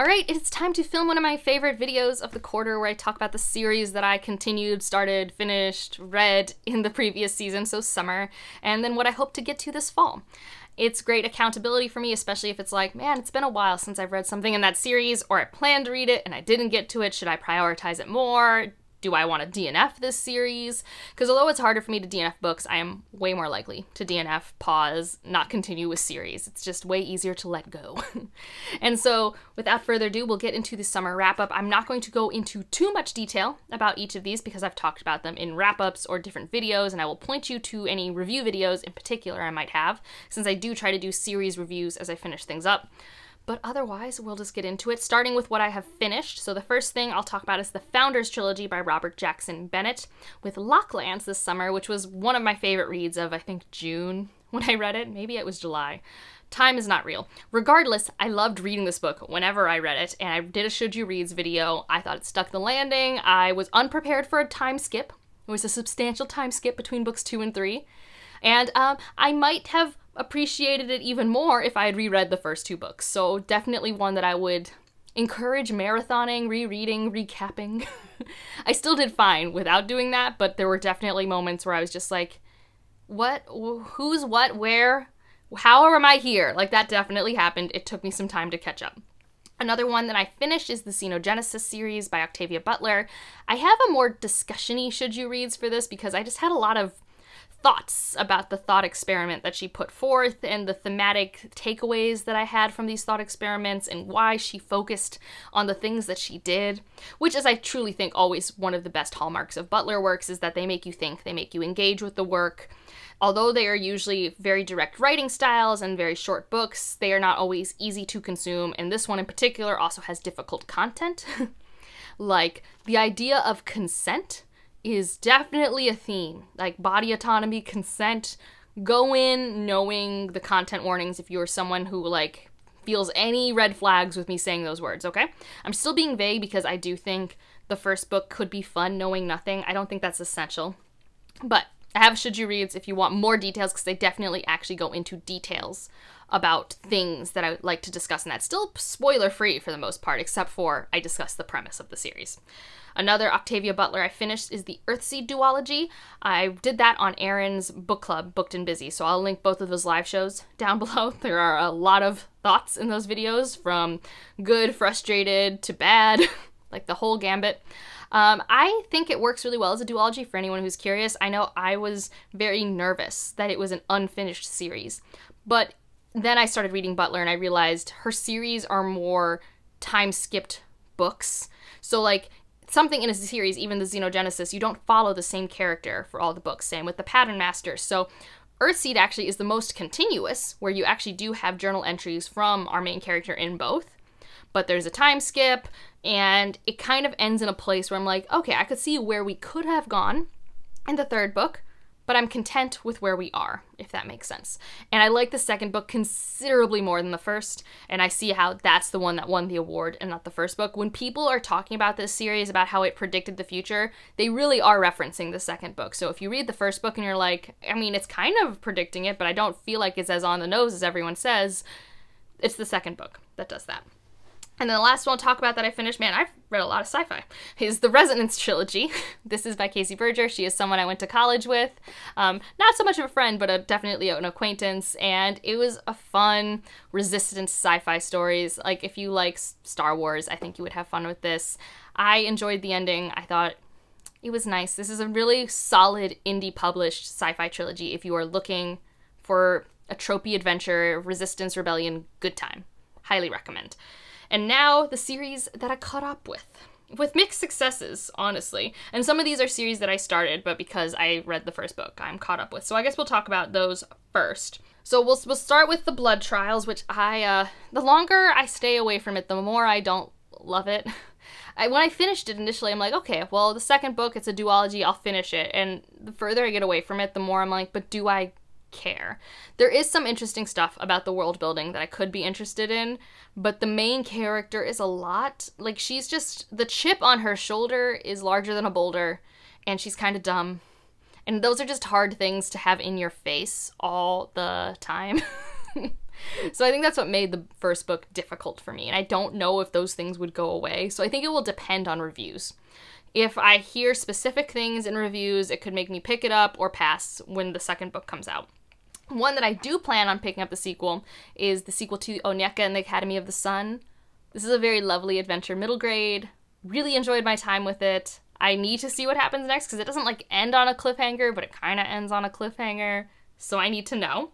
Alright, it's time to film one of my favorite videos of the quarter where I talk about the series that I continued, started, finished, read in the previous season, so summer, and then what I hope to get to this fall. It's great accountability for me, especially if it's like, man, it's been a while since I've read something in that series, or I planned to read it and I didn't get to it. Should I prioritize it more? Do I want to DNF this series? Because although it's harder for me to DNF books, I am way more likely to DNF, pause, not continue with series. It's just way easier to let go. And so, without further ado, we'll get into the summer wrap-up. I'm not going to go into too much detail about each of these because I've talked about them in wrap-ups or different videos, and I will point you to any review videos in particular I might have, since I do try to do series reviews as I finish things up. But otherwise, we'll just get into it, starting with what I have finished. So the first thing I'll talk about is the Founders Trilogy by Robert Jackson Bennett, with Locklands this summer, which was one of my favorite reads of, I think, June when I read it. Maybe it was July. Time is not real. Regardless, I loved reading this book whenever I read it, and I did a Should You Reads video. I thought it stuck the landing. I was unprepared for a time skip. It was a substantial time skip between books 2 and 3. And I might have appreciated it even more if I had reread the first 2 books. So definitely one that I would encourage marathoning, rereading, recapping. I still did fine without doing that, but there were definitely moments where I was just like, what, who's what, where, how am I here? Like, that definitely happened. It took me some time to catch up. Another one that I finished is the Xenogenesis series by Octavia Butler. I have a more discussion-y Should You Reads for this because I just had a lot of thoughts about the thought experiment that she put forth and the thematic takeaways that I had from these thought experiments and why she focused on the things that she did, which is, I truly think, always one of the best hallmarks of Butler works, is that they make you think, they make you engage with the work. Although they are usually very direct writing styles and very short books, they are not always easy to consume, and this one in particular also has difficult content. Like, the idea of consent is definitely a theme, like body autonomy, consent. Go in knowing the content warnings if you're someone who, like, feels any red flags with me saying those words, okay? I'm still being vague because I do think the first book could be fun knowing nothing. I don't think that's essential. But I have Should You Reads if you want more details, because they definitely actually go into details about things that I would like to discuss, and that's still spoiler-free for the most part, except for I discuss the premise of the series. Another Octavia Butler I finished is the Earthseed duology. I did that on Erin's book club, Booked and Busy, so I'll link both of those live shows down below. There are a lot of thoughts in those videos, from good, frustrated, to bad, like the whole gambit. I think it works really well as a duology for anyone who's curious. I know I was very nervous that it was an unfinished series, but then I started reading Butler and I realized her series are more time-skipped books. So, like, something in a series, even the Xenogenesis, you don't follow the same character for all the books. Same with the Pattern Master. So Earthseed actually is the most continuous, where you actually do have journal entries from our main character in both. But there's a time skip, and it kind of ends in a place where I'm like, okay, I could see where we could have gone in the third book, but I'm content with where we are, if that makes sense. And I like the second book considerably more than the first, and I see how that's the one that won the award and not the first book. When people are talking about this series, about how it predicted the future, they really are referencing the second book. So if you read the first book and you're like, I mean, it's kind of predicting it, but I don't feel like it's as on the nose as everyone says, it's the second book that does that. And then the last one I'll talk about that I finished, man, I've read a lot of sci-fi, is the Resonance Trilogy. This is by Casey Berger. She is someone I went to college with. Not so much of a friend, but definitely an acquaintance. And it was a fun, resistance sci-fi stories. Like, if you like Star Wars, I think you would have fun with this. I enjoyed the ending. I thought it was nice. This is a really solid indie-published sci-fi trilogy if you are looking for a tropey adventure, resistance, rebellion, good time. Highly recommend. And now, the series that I caught up with mixed successes, honestly. And some of these are series that I started, but because I read the first book, I'm caught up with. So I guess we'll talk about those first. So we'll start with the Blood Trials, which the longer I stay away from it, the more I don't love it. When I finished it initially, I'm like, okay, well, the second book, it's a duology, I'll finish it. And the further I get away from it, the more I'm like, but do I care? There is some interesting stuff about the world building that I could be interested in, but the main character is a lot, like, she's just, the chip on her shoulder is larger than a boulder, and she's kind of dumb, and those are just hard things to have in your face all the time. So I think that's what made the first book difficult for me, and I don't know if those things would go away, so I think it will depend on reviews. If I hear specific things in reviews, it could make me pick it up or pass when the second book comes out. One that I do plan on picking up the sequel is the sequel to Onyeka and the Academy of the Sun. This is a very lovely adventure, middle grade. Really enjoyed my time with it. I need to see what happens next because it doesn't like end on a cliffhanger, but it kind of ends on a cliffhanger, so I need to know.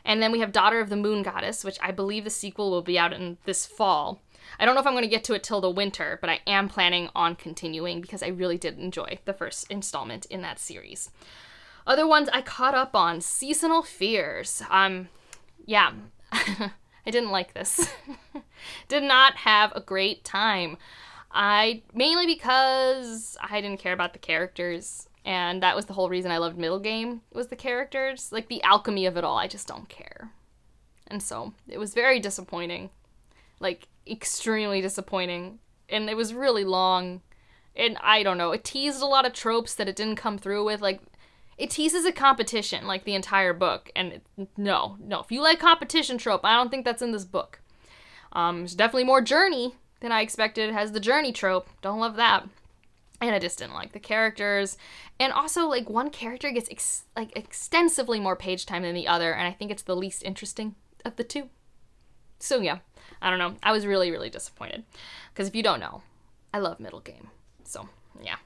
And then we have Daughter of the Moon Goddess, which I believe the sequel will be out in this fall. I don't know if I'm going to get to it till the winter, but I am planning on continuing because I really did enjoy the first installment in that series. Other ones I caught up on, Seasonal Fears. Yeah, I didn't like this. Did not have a great time. Mainly because I didn't care about the characters, and that was the whole reason I loved Middle Game, was the characters. Like, the alchemy of it all, I just don't care. And so, it was very disappointing. Like, extremely disappointing. And it was really long. And I don't know, it teased a lot of tropes that it didn't come through with. Like, it teases a competition, like, the entire book. And no. If you like competition trope, I don't think that's in this book. There's definitely more journey than I expected. It has the journey trope. Don't love that. And I just didn't like the characters. And also, like, one character gets extensively more page time than the other, and I think it's the least interesting of the two. So yeah, I don't know. I was really, really disappointed. Because if you don't know, I love Middle Game. So, yeah.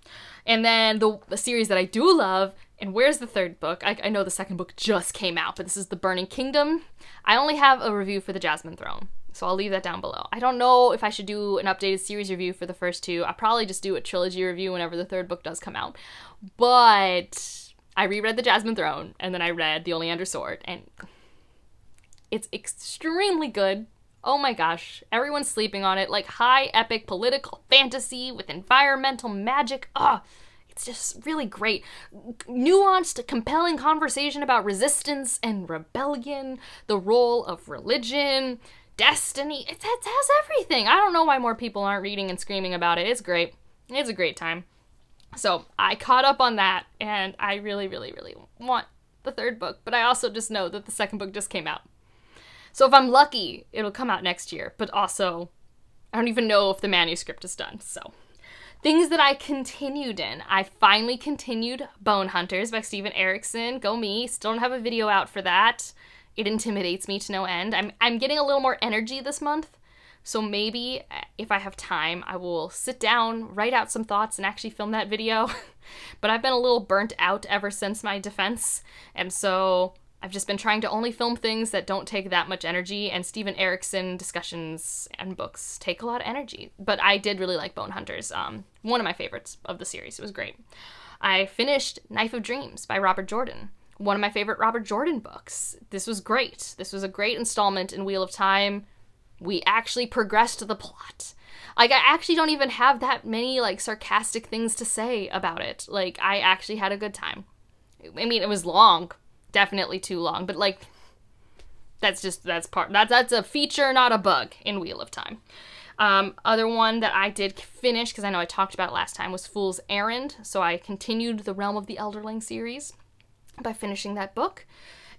And then the series that I do love, and where's the third book? I know the second book just came out, but this is The Burning Kingdom. I only have a review for The Jasmine Throne, so I'll leave that down below. I don't know if I should do an updated series review for the first two. I'll probably just do a trilogy review whenever the third book does come out. But I reread The Jasmine Throne, and then I read The Oleander Sword, and it's extremely good. Oh my gosh, everyone's sleeping on it. Like, high epic political fantasy with environmental magic. It's just really great. Nuanced, compelling conversation about resistance and rebellion, the role of religion, destiny. It has everything. I don't know why more people aren't reading and screaming about it. It's great. It's a great time. So I caught up on that, and I really, really, really want the third book, but I also just know that the second book just came out. So if I'm lucky, it'll come out next year, but also I don't even know if the manuscript is done, so. Things that I continued in. I finally continued Bone Hunters by Steven Erickson. Go me. Still don't have a video out for that. It intimidates me to no end. I'm getting a little more energy this month, so maybe if I have time, I will sit down, write out some thoughts, and actually film that video. But I've been a little burnt out ever since my defense, and so I've just been trying to only film things that don't take that much energy, and Steven Erickson discussions and books take a lot of energy. But I did really like Bone Hunters. One of my favorites of the series. It was great. I finished Knife of Dreams by Robert Jordan. One of my favorite Robert Jordan books. This was great. This was a great installment in Wheel of Time. We actually progressed the plot. Like, I actually don't even have that many, like, sarcastic things to say about it. Like, I actually had a good time. I mean, it was long. Definitely too long, but like, that's a feature, not a bug in Wheel of Time. Other one that I did finish, because I know I talked about it last time, was Fool's Errand. So I continued the Realm of the Elderling series by finishing that book.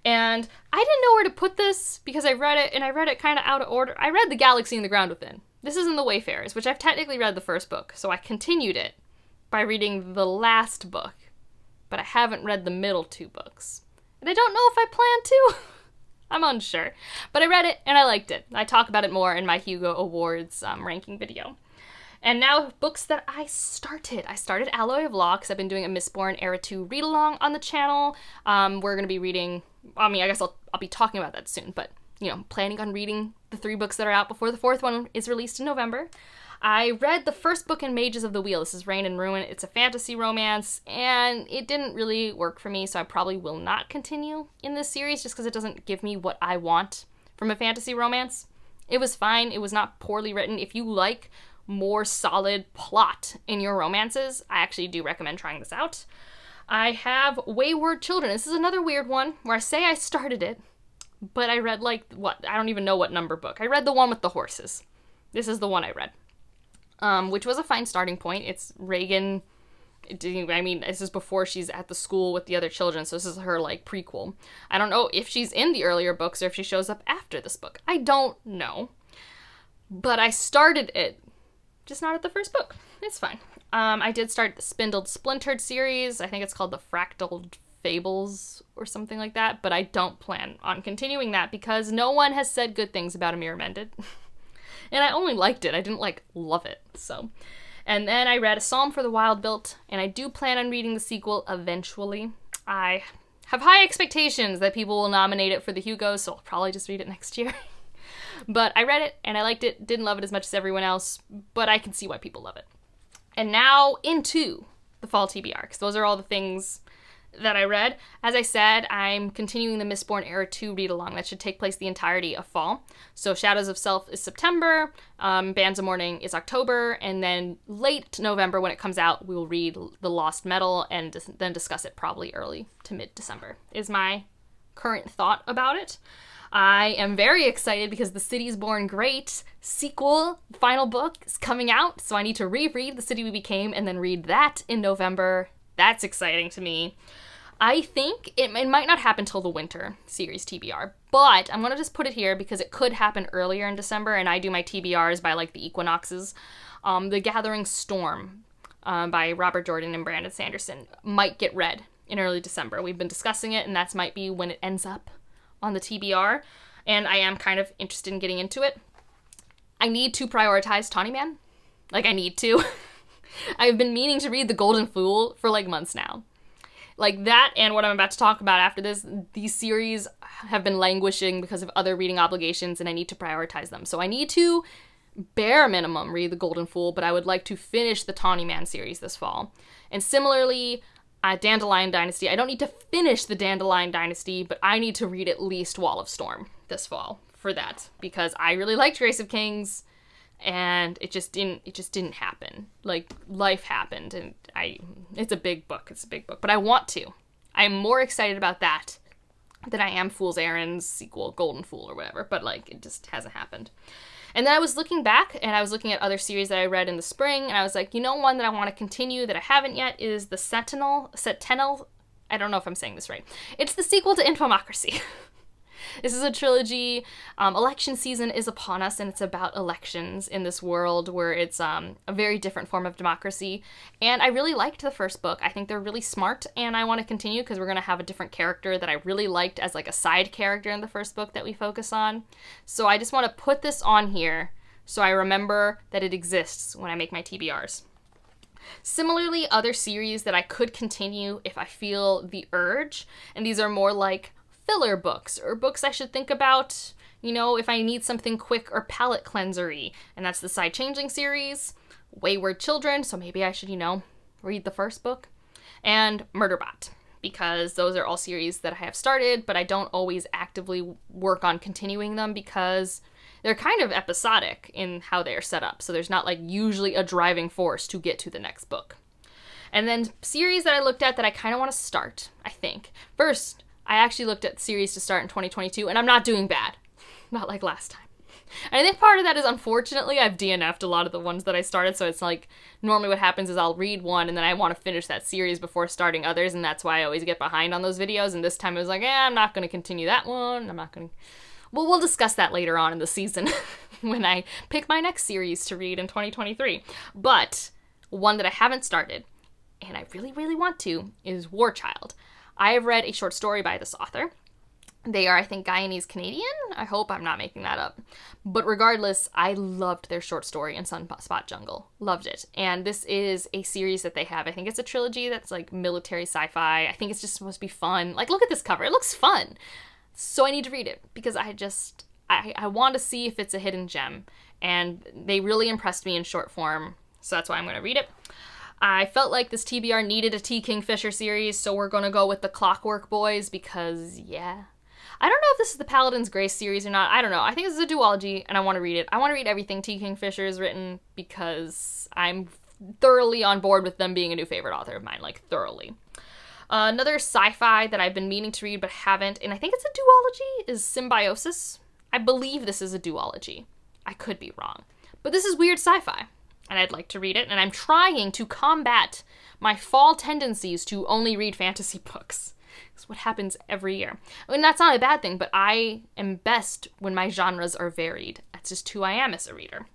And I didn't know where to put this because I read it, and I read it kind of out of order. I read The Galaxy and the Ground Within. This isn't The Wayfarers, which I've technically read the first book. So I continued it by reading the last book, but I haven't read the middle two books. And I don't know if I plan to. I'm unsure. But I read it, and I liked it. I talk about it more in my Hugo Awards ranking video. And now, books that I started. I started Alloy of Law, because I've been doing a Mistborn Era 2 read-along on the channel. We're going to be reading, I mean, I guess I'll be talking about that soon, but, you know, planning on reading the 3 books that are out before the 4th one is released in November. I read the first book in Mages of the Wheel. This is Reign and Ruin. It's a fantasy romance, and it didn't really work for me, so I probably will not continue in this series just because it doesn't give me what I want from a fantasy romance. It was fine. It was not poorly written. If you like more solid plot in your romances, I actually do recommend trying this out. I have Wayward Children. This is another weird one where I say I started it, but I read, like, what? I don't even know what number book. I read the one with the horses. This is the one I read. Which was a fine starting point. It's Reagan I mean, this is before she's at the school with the other children, so this is her, like, prequel. I don't know if she's in the earlier books or if she shows up after this book. I don't know. But I started it, just not at the first book. It's fine. I did start the Spindled Splintered series. I think it's called the Fractal Fables or something like that, but I don't plan on continuing that because no one has said good things about A Mirror Mended. And I only liked it. I didn't, like, love it, so... And then I read A Psalm for the Wild Built, and I do plan on reading the sequel eventually. I have high expectations that people will nominate it for the Hugos, so I'll probably just read it next year. But I read it, and I liked it, didn't love it as much as everyone else, but I can see why people love it. And now into the fall TBR, because those are all the things that I read. As I said, I'm continuing the Mistborn Era 2 read-along. That should take place the entirety of fall. So Shadows of Self is September, Bands of Morning is October, and then late November when it comes out, we will read The Lost Metal and then discuss it probably early to mid-December, is my current thought about it. I am very excited because The City's Born Great sequel, final book, is coming out, so I need to reread The City We Became and then read that in November. That's exciting to me. I think it might not happen till the winter series TBR, but I'm going to just put it here because it could happen earlier in December, and I do my TBRs by, like, the equinoxes. The Gathering Storm by Robert Jordan and Brandon Sanderson might get read in early December. We've been discussing it, and that might be when it ends up on the TBR, and I am kind of interested in getting into it. I need to prioritize Tawny Man. Like, I need to. I've been meaning to read The Golden Fool for, like, months now. Like, that and what I'm about to talk about after this, these series have been languishing because of other reading obligations, and I need to prioritize them. So I need to, bare minimum, read The Golden Fool, but I would like to finish the Tawny Man series this fall. And similarly, Dandelion Dynasty. I don't need to finish the Dandelion Dynasty, but I need to read at least Wall of Storm this fall for that, because I really liked Grace of Kings, and it just didn't happen. Like, life happened, and it's a big book, but I want to. I'm more excited about that than I am Fool's Errand's sequel, Golden Fool or whatever, but, like, it just hasn't happened. And then I was looking back, and I was looking at other series that I read in the spring, and I was like, you know, one that I want to continue that I haven't yet is the Sentinel, I don't know if I'm saying this right. It's the sequel to Infomocracy. This is a trilogy. Election season is upon us, and it's about elections in this world where it's a very different form of democracy. And I really liked the first book. I think they're really smart, and I want to continue because we're going to have a different character that I really liked as, like, a side character in the first book that we focus on. So I just want to put this on here so I remember that it exists when I make my TBRs. Similarly, other series that I could continue if I feel the urge, and these are more like filler books, or books I should think about, you know, if I need something quick or palate cleansery, and that's the Side Changeling series, Wayward Children, so maybe I should, you know, read the first book, and Murderbot, because those are all series that I have started, but I don't always actively work on continuing them because they're kind of episodic in how they are set up, so there's not, like, usually a driving force to get to the next book. And then series that I looked at that I kind of want to start, I think. First, I actually looked at series to start in 2022, and I'm not doing bad. Not like last time. And I think part of that is, unfortunately, I've DNF'd a lot of the ones that I started, so it's like, normally what happens is I'll read one, and then I want to finish that series before starting others, and that's why I always get behind on those videos, and this time it was like, I'm not going to continue that one, I'm not going to... Well, we'll discuss that later on in the season, when I pick my next series to read in 2023. But, one that I haven't started, and I really, really want to, is War Child. I have read a short story by this author. They are, I think, Guyanese-Canadian? I hope I'm not making that up. But regardless, I loved their short story in Sunspot Jungle. Loved it. And this is a series that they have. I think it's a trilogy that's, like, military sci-fi. I think it's just supposed to be fun. Like, look at this cover. It looks fun. So I need to read it because I want to see if it's a hidden gem. And they really impressed me in short form, so that's why I'm going to read it. I felt like this TBR needed a T. Kingfisher series, so we're going to go with the Clockwork Boys because, yeah. I don't know if this is the Paladin's Grace series or not. I don't know. I think this is a duology, and I want to read it. I want to read everything T. Kingfisher has written because I'm thoroughly on board with them being a new favorite author of mine, like, thoroughly. Another sci-fi that I've been meaning to read but haven't, and I think it's a duology, is Symbiosis. I believe this is a duology. I could be wrong. But this is weird sci-fi. and I'd like to read it, and I'm trying to combat my fall tendencies to only read fantasy books. It's what happens every year. I mean, that's not a bad thing, but I am best when my genres are varied. That's just who I am as a reader.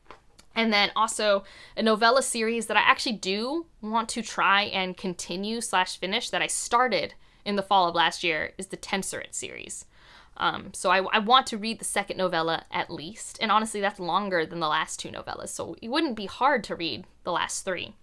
And then also a novella series that I actually do want to try and continue / finish that I started in the fall of last year is the Tenseret series. So I want to read the second novella at least. And honestly, that's longer than the last 2 novellas. So it wouldn't be hard to read the last 3.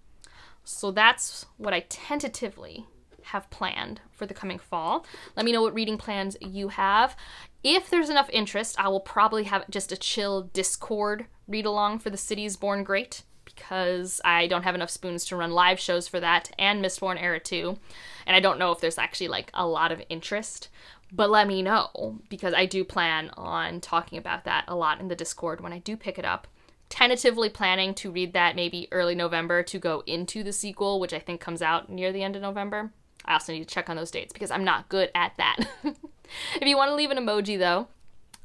So that's what I tentatively have planned for the coming fall. Let me know what reading plans you have. If there's enough interest, I will probably have just a chill Discord read along for The Cities Born Great, because I don't have enough spoons to run live shows for that, and Mistborn Era 2. And I don't know if there's actually like a lot of interest, but let me know, because I do plan on talking about that a lot in the Discord when I do pick it up. Tentatively planning to read that maybe early November to go into the sequel, which I think comes out near the end of November. I also need to check on those dates because I'm not good at that. If you want to leave an emoji, though,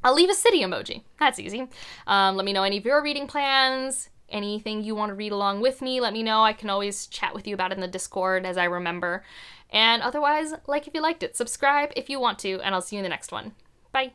I'll leave a city emoji. That's easy. Let me know any of your reading plans, anything you want to read along with me. Let me know. I can always chat with you about it in the Discord as I remember. And otherwise, like if you liked it, subscribe if you want to, and I'll see you in the next one. Bye.